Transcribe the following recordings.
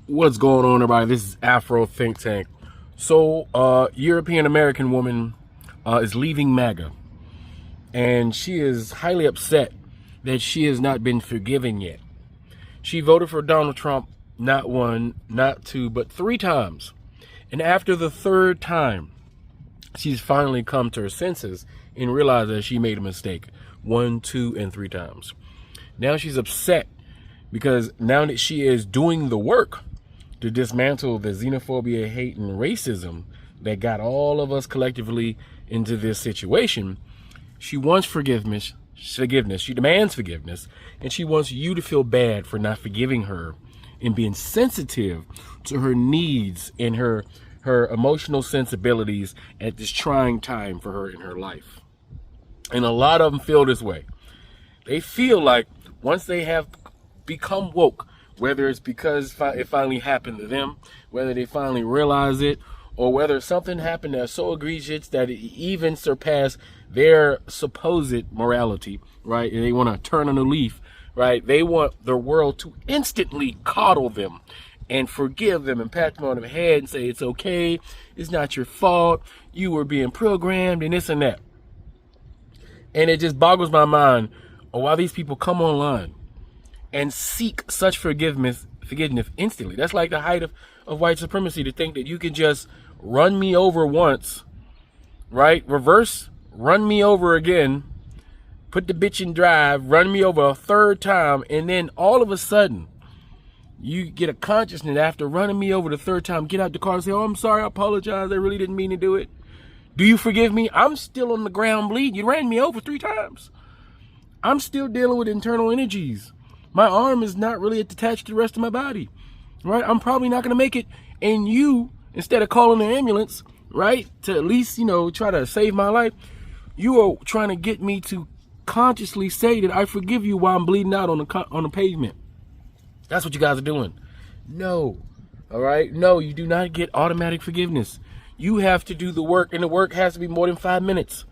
What's going on, everybody? This is Afro Think Tank. So, European American woman is leaving MAGA, and she is highly upset that she has not been forgiven yet. She voted for Donald Trump not one, not two, but three times. And after the third time, she's finally come to her senses and realized that she made a mistake 1, 2, and 3 times. Now she's upset because now that she is doing the work to dismantle the xenophobia, hate, and racism that got all of us collectively into this situation, she wants forgiveness, she demands forgiveness, and she wants you to feel bad for not forgiving her and being sensitive to her needs and her emotional sensibilities at this trying time for her in her life. And a lot of them feel this way. They feel like once they have become woke, whether it's because it finally happened to them, whether they finally realize it, or whether something happened that's so egregious that it even surpassed their supposed morality, right? And they want to turn on a leaf, right? They want the world to instantly coddle them and forgive them and pat them on the head and say, it's okay, it's not your fault, you were being programmed and this and that. And it just boggles my mind why these people come online and seek such forgiveness instantly. That's like the height of white supremacy, to think that you can just run me over once, right? Reverse, run me over again, put the bitch in drive, run me over a third time, and then all of a sudden, you get a consciousness after running me over the third time, get out the car and say, oh, I'm sorry, I apologize, I really didn't mean to do it. Do you forgive me? I'm still on the ground bleeding. You ran me over 3 times. I'm still dealing with internal energies. My arm is not really attached to the rest of my body, right? I'm probably not going to make it. And you, instead of calling the ambulance, right, to at least, try to save my life, you are trying to get me to consciously say that I forgive you while I'm bleeding out on the pavement. That's what you guys are doing. No, all right? No, you do not get automatic forgiveness. You have to do the work, and the work has to be more than 5 minutes.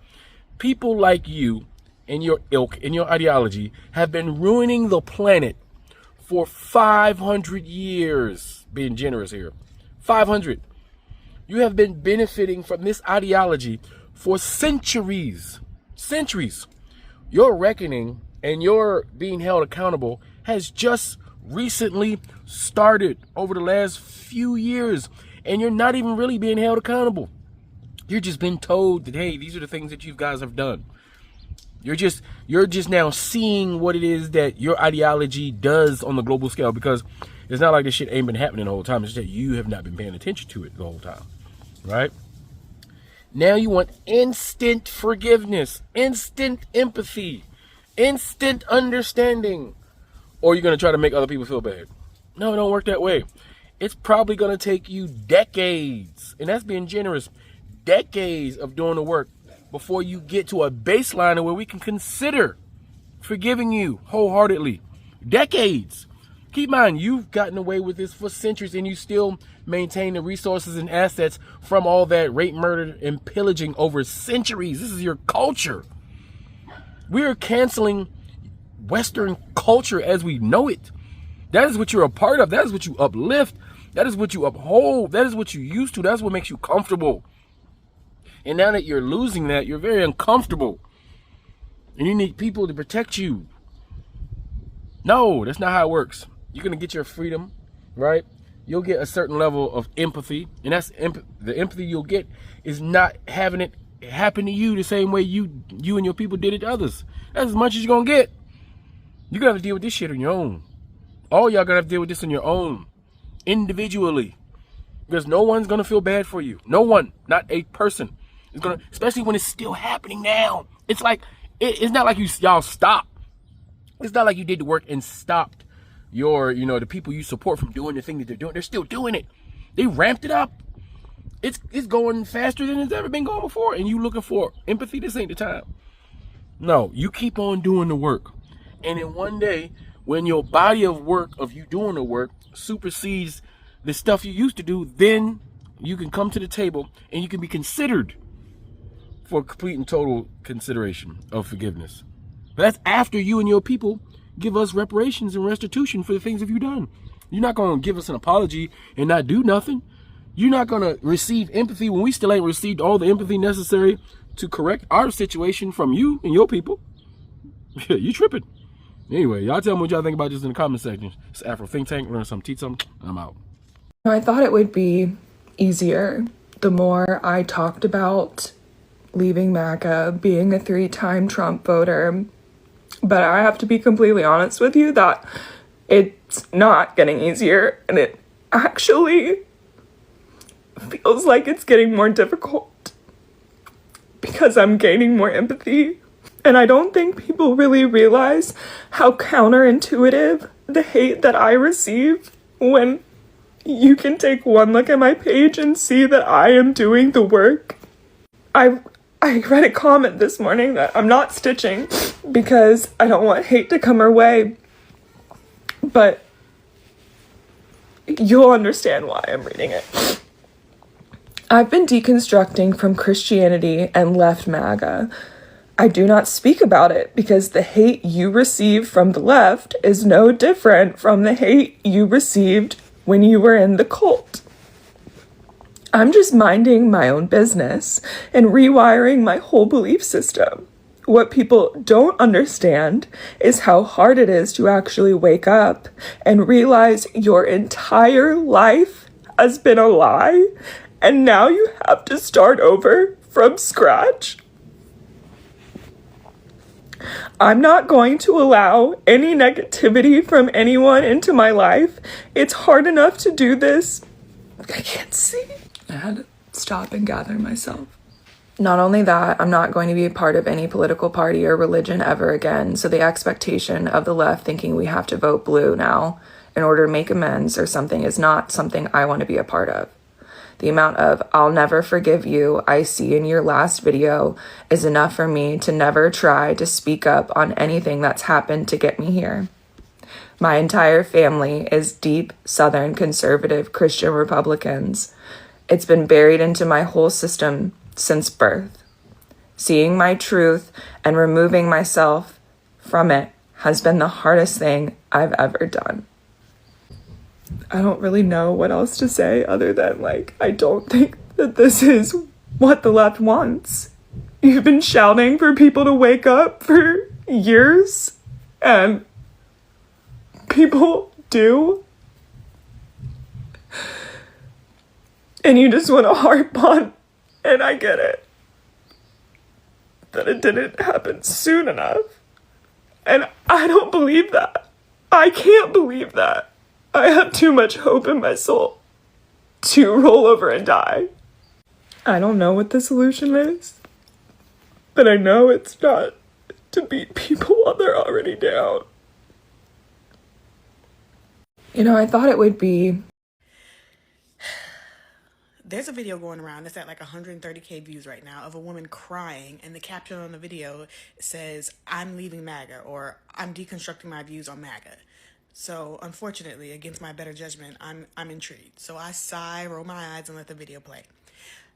People like you and your ilk and your ideology have been ruining the planet for 500 years. Being generous here. 500. You have been benefiting from this ideology for centuries. Centuries. Your reckoning and your being held accountable has just recently started over the last few years. And you're not even really being held accountable. You're just been told that, hey, these are the things that you guys have done. You're just now seeing what it is that your ideology does on the global scale, because it's not like this shit ain't been happening the whole time. It's just that you have not been paying attention to it the whole time, right? Now you want instant forgiveness, instant empathy, instant understanding, or you're going to try to make other people feel bad. No, it don't work that way. It's probably going to take you decades, and that's being generous, decades of doing the work before you get to a baseline where we can consider forgiving you wholeheartedly. Decades. Keep in mind, you've gotten away with this for centuries, and you still maintain the resources and assets from all that rape, murder, and pillaging over centuries. This is your culture. We are canceling Western culture as we know it. That is what you're a part of. That is what you uplift. That is what you uphold. That is what you used to. That's what makes you comfortable. And now that you're losing that, you're very uncomfortable. And you need people to protect you. No, that's not how it works. You're going to get your freedom, right? You'll get a certain level of empathy. And that's the empathy you'll get is not having it happen to you the same way you and your people did it to others. That's as much as you're going to get. You're going to have to deal with this shit on your own. All y'all going to have to deal with this on your own. Individually. Because no one's going to feel bad for you. No one. Not a person. It's gonna, especially when it's still happening now. It's like, it's not like y'all stopped. It's not like you did the work and stopped your, the people you support from doing the thing that they're doing. They're still doing it. They ramped it up. It's going faster than it's ever been going before. And you looking for empathy? This ain't the time. No, you keep on doing the work. And then one day, when your body of work of you doing the work supersedes the stuff you used to do, then you can come to the table and you can be considered for complete and total consideration of forgiveness. But that's after you and your people give us reparations and restitution for the things that you've done. You're not going to give us an apology and not do nothing. You're not going to receive empathy when we still ain't received all the empathy necessary to correct our situation from you and your people. Yeah, you tripping. Anyway, y'all tell me what y'all think about this in the comment section. It's Afro Think Tank. Learn something, teach something. I'm out. I thought it would be easier the more I talked about leaving MAGA, being a 3-time Trump voter. But I have to be completely honest with you that it's not getting easier, and it actually feels like it's getting more difficult because I'm gaining more empathy. And I don't think people really realize how counterintuitive the hate that I receive when you can take one look at my page and see that I am doing the work. I read a comment this morning that I'm not stitching because I don't want hate to come our way, but you'll understand why I'm reading it. I've been deconstructing from Christianity and left MAGA. I do not speak about it because the hate you receive from the left is no different from the hate you received when you were in the cult. I'm just minding my own business and rewiring my whole belief system. What people don't understand is how hard it is to actually wake up and realize your entire life has been a lie, and now you have to start over from scratch. I'm not going to allow any negativity from anyone into my life. It's hard enough to do this. I can't see. I had to stop and gather myself. Not only that, I'm not going to be a part of any political party or religion ever again, so the expectation of the left thinking we have to vote blue now in order to make amends or something is not something I want to be a part of. The amount of "I'll never forgive you" I see in your last video is enough for me to never try to speak up on anything that's happened to get me here. My entire family is deep Southern conservative Christian Republicans. It's been buried into my whole system since birth. Seeing my truth and removing myself from it has been the hardest thing I've ever done. I don't really know what else to say other than, I don't think that this is what the left wants. You've been shouting for people to wake up for years, and people do. And you just want to harp on, and I get it, that it didn't happen soon enough. And I don't believe that. I can't believe that. I have too much hope in my soul to roll over and die. I don't know what the solution is, but I know it's not to beat people while they're already down. I thought it would be... There's a video going around that's at 130K views right now of a woman crying, and the caption on the video says, "I'm leaving MAGA," or "I'm deconstructing my views on MAGA." So, unfortunately, against my better judgment, I'm intrigued. So I sigh, roll my eyes, and let the video play.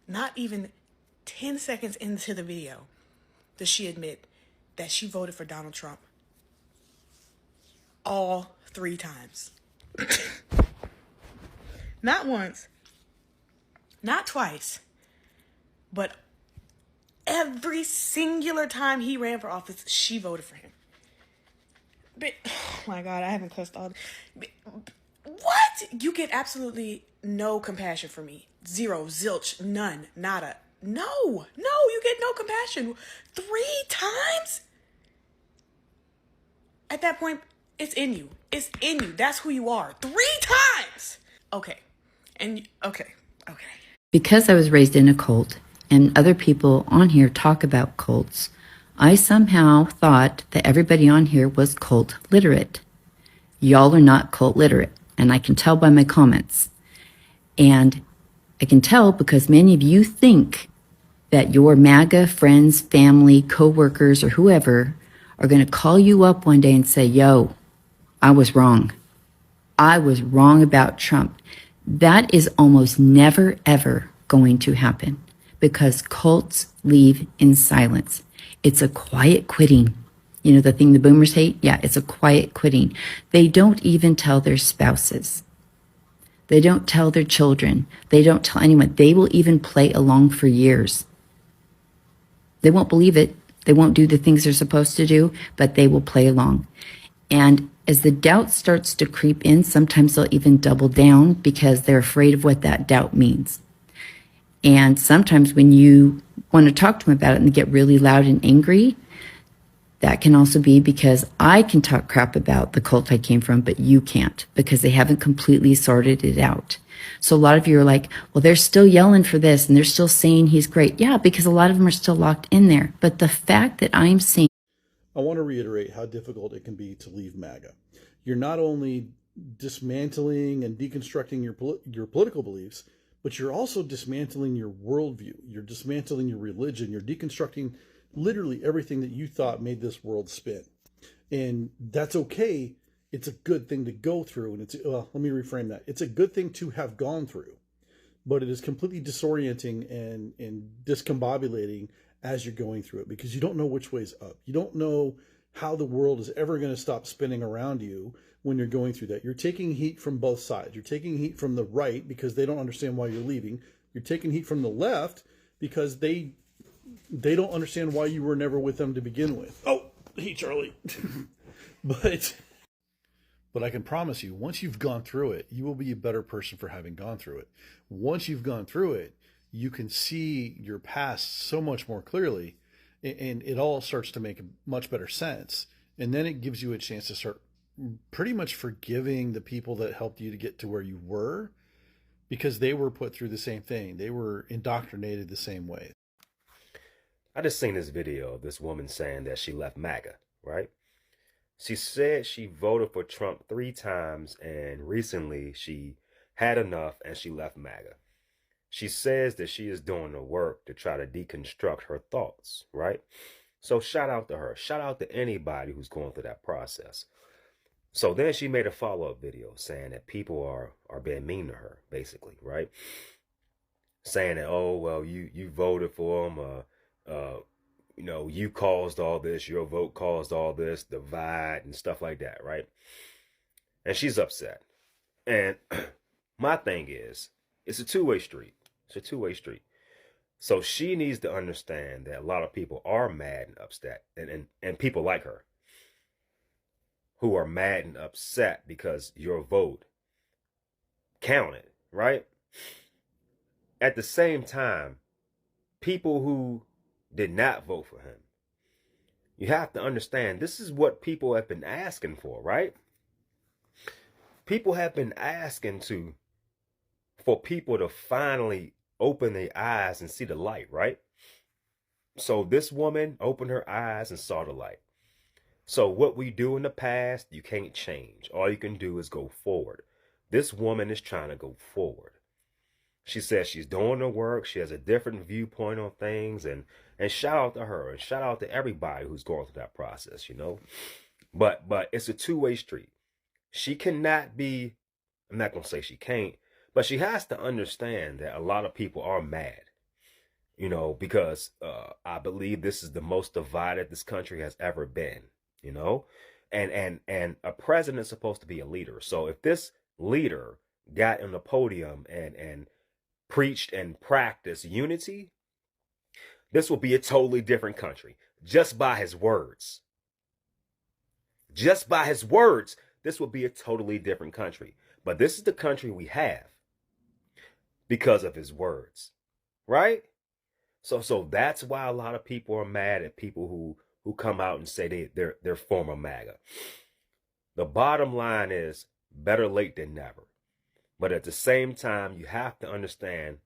Not even 10 seconds into the video does she admit that she voted for Donald Trump all 3 times. Not once, not twice, but every singular time he ran for office, she voted for him. But, oh my God, I haven't cussed all. What? You get absolutely no compassion for me. Zero, zilch, none, nada. No, you get no compassion. 3 times? At that point, it's in you. It's in you. That's who you are. 3 times! Okay. Okay. Because I was raised in a cult, and other people on here talk about cults, I somehow thought that everybody on here was cult literate. Y'all are not cult literate, and I can tell by my comments. And I can tell because many of you think that your MAGA friends, family, coworkers, or whoever are going to call you up one day and say, "Yo, I was wrong. I was wrong about Trump." That is almost never, ever going to happen because cults leave in silence. It's a quiet quitting. The thing the boomers hate? Yeah, it's a quiet quitting. They don't even tell their spouses. They don't tell their children. They don't tell anyone. They will even play along for years. They won't believe it. They won't do the things they're supposed to do, but they will play along. And as the doubt starts to creep in, sometimes they'll even double down because they're afraid of what that doubt means. And sometimes when you want to talk to them about it and they get really loud and angry, that can also be because I can talk crap about the cult I came from, but you can't because they haven't completely sorted it out. So a lot of you are like, well, they're still yelling for this and they're still saying he's great. Yeah, because a lot of them are still locked in there. But the fact that I'm seeing, I want to reiterate how difficult it can be to leave MAGA. You're not only dismantling and deconstructing your political beliefs, but you're also dismantling your worldview. You're dismantling your religion. You're deconstructing literally everything that you thought made this world spin. And that's okay. It's a good thing to go through. And let me reframe that. It's a good thing to have gone through, but it is completely disorienting and discombobulating as you're going through it because you don't know which way's up. You don't know how the world is ever going to stop spinning around you when you're going through that. You're taking heat from both sides. You're taking heat from the right because they don't understand why you're leaving. You're taking heat from the left because they don't understand why you were never with them to begin with. Oh, hey, Charlie. But I can promise you, once you've gone through it, you will be a better person for having gone through it. Once you've gone through it, you can see your past so much more clearly, and it all starts to make much better sense. And then it gives you a chance to start pretty much forgiving the people that helped you to get to where you were, because they were put through the same thing. They were indoctrinated the same way. I just seen this video of this woman saying that she left MAGA, right? She said she voted for Trump 3 times and recently she had enough and she left MAGA. She says that she is doing the work to try to deconstruct her thoughts, right? So shout out to her. Shout out to anybody who's going through that process. So then she made a follow-up video saying that people are being mean to her, basically, right? Saying that, oh, well, you voted for him, you caused all this, your vote caused all this, divide and stuff like that, right? And she's upset. And my thing is, it's a two-way street. It's a two-way street. So she needs to understand that a lot of people are mad and upset, and people like her who are mad and upset because your vote counted, right? At the same time, people who did not vote for him, you have to understand this is what people have been asking for, right? People have been asking for people to finally open their eyes and see the light, right? So this woman opened her eyes and saw the light. So what we do in the past, you can't change. All you can do is go forward. This woman is trying to go forward. She says she's doing the work. She has a different viewpoint on things, and shout out to her and shout out to everybody who's going through that process, But it's a two-way street. She cannot be, I'm not going to say she can't, but she has to understand that a lot of people are mad, because I believe this is the most divided this country has ever been, and a president is supposed to be a leader. So if this leader got on the podium and preached and practiced unity, this will be a totally different country. Just by his words. Just by his words, this will be a totally different country. But this is the country we have because of his words, right? So that's why a lot of people are mad at people who come out and say they're former MAGA. The bottom line is better late than never. But at the same time, you have to understand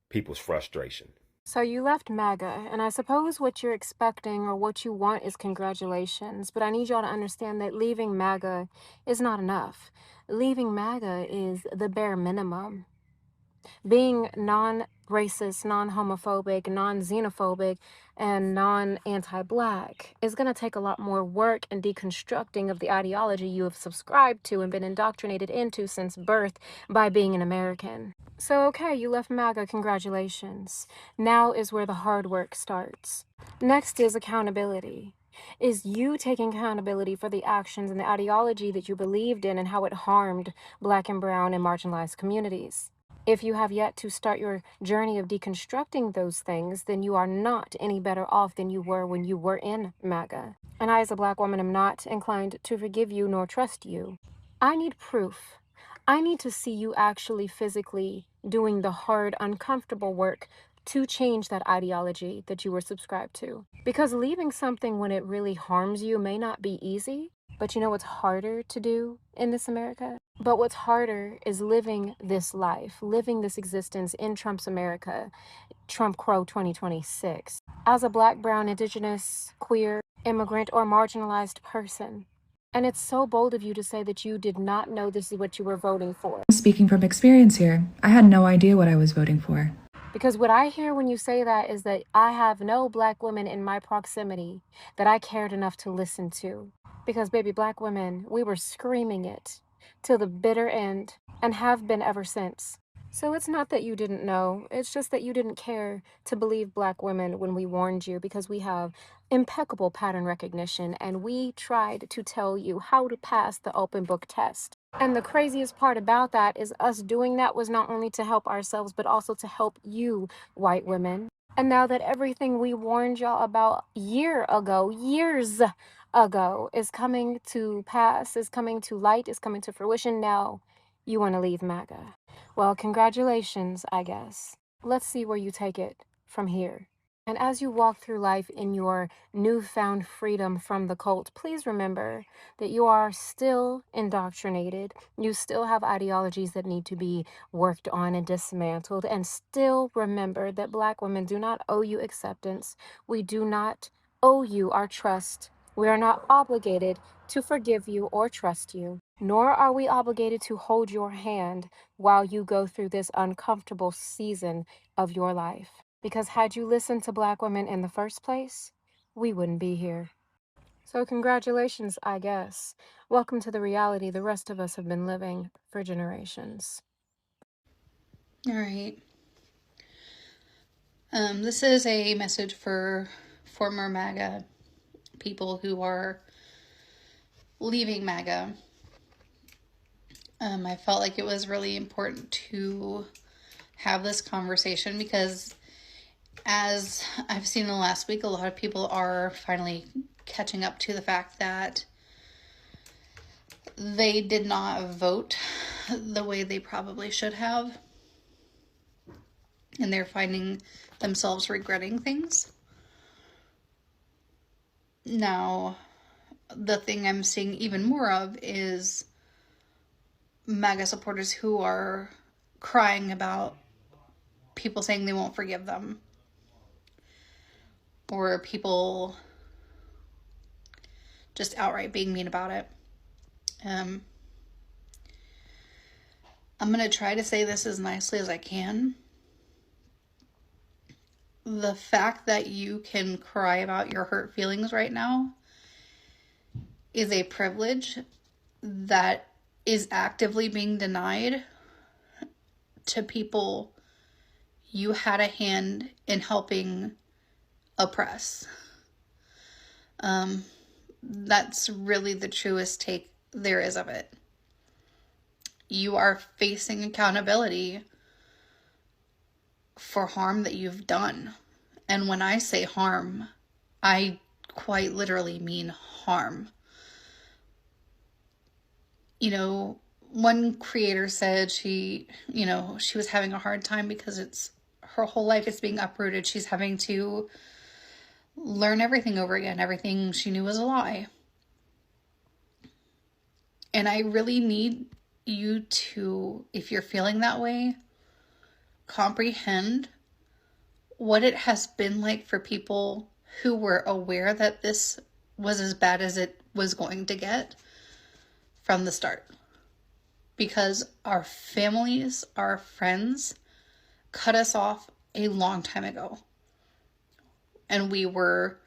people's frustration. So you left MAGA, and I suppose what you're expecting or what you want is congratulations, but I need y'all to understand that leaving MAGA is not enough. Leaving MAGA is the bare minimum. Being non-racist, non-homophobic, non-xenophobic, and non-anti-Black is going to take a lot more work and deconstructing of the ideology you have subscribed to and been indoctrinated into since birth by being an American. So, okay, you left MAGA, congratulations. Now is where the hard work starts. Next is accountability. is you taking accountability for the actions and the ideology that you believed in and how it harmed Black and brown and marginalized communities. If you have yet to start your journey of deconstructing those things, then you are not any better off than you were when you were in MAGA. And I, as a Black woman, am not inclined to forgive you nor trust you. I need proof. I need to see you actually physically doing the hard, uncomfortable work to change that ideology that you were subscribed to. Because leaving something when it really harms you may not be easy, but you know what's harder to do in this America? But what's harder is living this life, living this existence in Trump's America, Trump Crow 2026, as a Black, brown, indigenous, queer, immigrant, or marginalized person. And it's so bold of you to say that you did not know this is what you were voting for. Speaking from experience here, I had no idea what I was voting for. Because what I hear when you say that is that I have no Black women in my proximity that I cared enough to listen to. Because, baby, Black women, we were screaming it till the bitter end and have been ever since. So it's not that you didn't know, it's just that you didn't care to believe Black women when we warned you, because we have impeccable pattern recognition and we tried to tell you how to pass the open book test. And the craziest part about that is us doing that was not only to help ourselves, but also to help you, white women. And now that everything we warned y'all about years ago is coming to pass, is coming to light, is coming to fruition, now you want to leave MAGA. Well, congratulations, I guess. Let's see where you take it from here. And as you walk through life in your newfound freedom from the cult, please remember that you are still indoctrinated. You still have ideologies that need to be worked on and dismantled. And still remember that Black women do not owe you acceptance. We do not owe you our trust. We are not obligated to forgive you or trust you, nor are we obligated to hold your hand while you go through this uncomfortable season of your life. Because had you listened to Black women in the first place, we wouldn't be here. So congratulations, I guess. Welcome to the reality the rest of us have been living for generations. All right. This is a message for former MAGA people who are leaving MAGA. I felt like it was really important to have this conversation because, as I've seen in the last week, a lot of people are finally catching up to the fact that they did not vote the way they probably should have. And they're finding themselves regretting things. Now, the thing I'm seeing even more of is MAGA supporters who are crying about people saying they won't forgive them. Or people just outright being mean about it. I'm going to try to say this as nicely as I can. The fact that you can cry about your hurt feelings right now is a privilege that is actively being denied to people you had a hand in helping oppress. That's really the truest take there is of it. You are facing accountability for harm that you've done. And when I say harm, I quite literally mean harm. You know, one creator said she was having a hard time because it's her whole life is being uprooted. She's having to learn everything over again. Everything she knew was a lie. And I really need you to, if you're feeling that way, comprehend what it has been like for people who were aware that this was as bad as it was going to get from the start. Because our families, our friends, cut us off a long time ago. And we were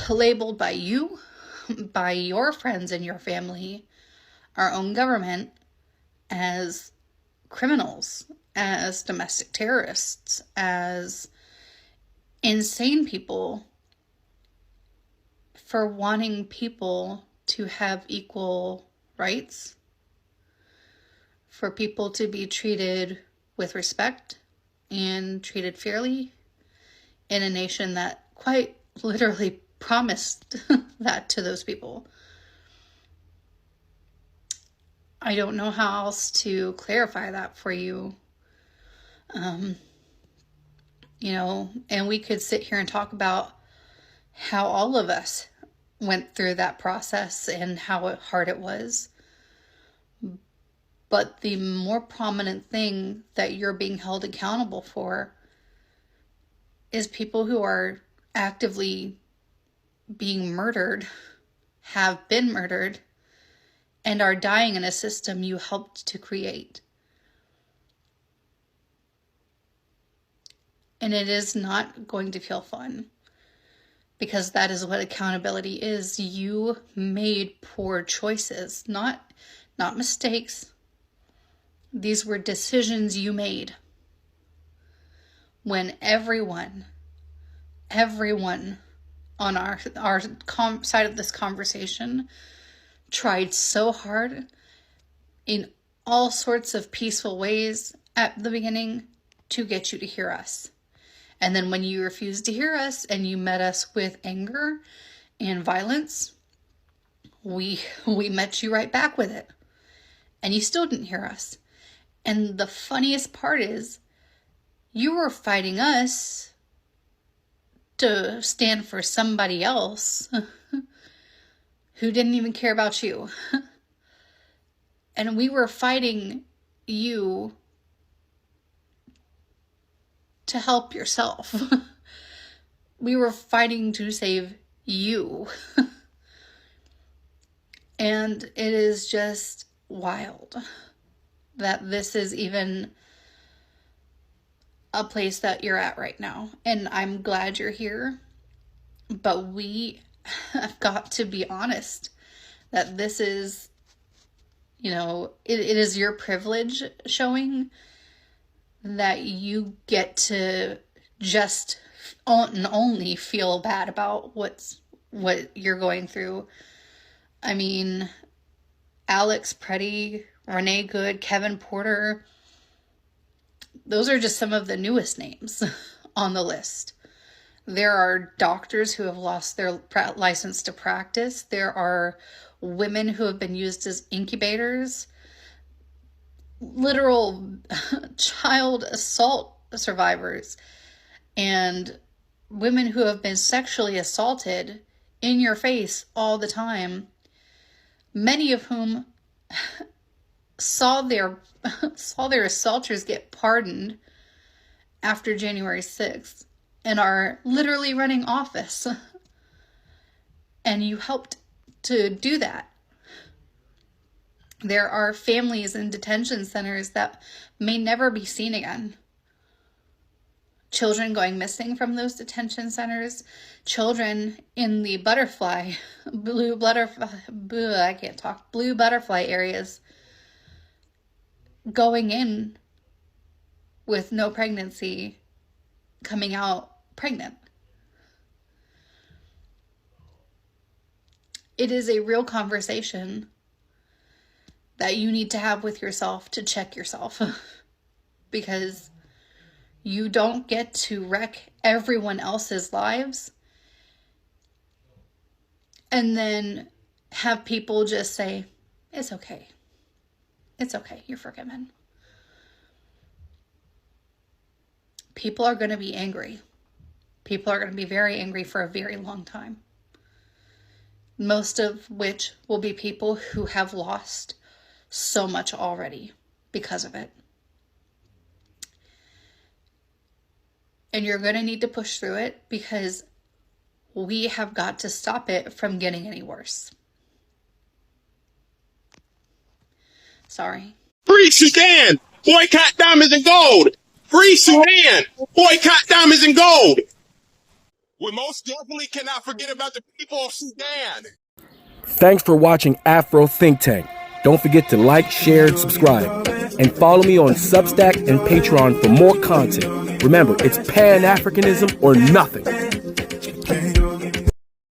labeled by you, by your friends and your family, our own government, as criminals, as domestic terrorists, as insane people for wanting people to have equal rights, for people to be treated with respect and treated fairly in a nation that quite literally promised that to those people. I don't know how else to clarify that for you. And we could sit here and talk about how all of us went through that process and how hard it was. But the more prominent thing that you're being held accountable for is people who are actively being murdered, have been murdered, and are dying in a system you helped to create. And it is not going to feel fun, because that is what accountability is. You made poor choices, not mistakes. These were decisions you made when everyone on our side of this conversation tried so hard in all sorts of peaceful ways at the beginning to get you to hear us. And then when you refused to hear us and you met us with anger and violence, we met you right back with it. And you still didn't hear us. And the funniest part is, you were fighting us to stand for somebody else who didn't even care about you. And we were fighting you to help yourself. We were fighting to save you. And it is just wild that this is even a place that you're at right now. And I'm glad you're here. But we have got to be honest that this is, it is your privilege showing that you get to just only feel bad about what you're going through. I mean, Alex Preddy, Renee Good, Kevin Porter, those are just some of the newest names on the list. There are doctors who have lost their license to practice. There are women who have been used as incubators, literal child assault survivors, and women who have been sexually assaulted in your face all the time, many of whom saw their assaulters get pardoned after January 6th and are literally running office. And you helped to do that. There are families in detention centers that may never be seen again. Children going missing from those detention centers. Children in the blue butterfly areas going in with no pregnancy, coming out pregnant. It is a real conversation that you need to have with yourself to check yourself, because you don't get to wreck everyone else's lives and then have people just say, it's okay. It's okay. You're forgiven. People are going to be angry. People are going to be very angry for a very long time. Most of which will be people who have lost so much already because of it. And you're going to need to push through it, because we have got to stop it from getting any worse. Sorry. Free Sudan! Boycott diamonds and gold! Free Sudan! Boycott diamonds and gold! We most definitely cannot forget about the people of Sudan. Thanks for watching Afro Think Tank. Don't forget to like, share, and subscribe. And follow me on Substack and Patreon for more content. Remember, it's Pan-Africanism or nothing.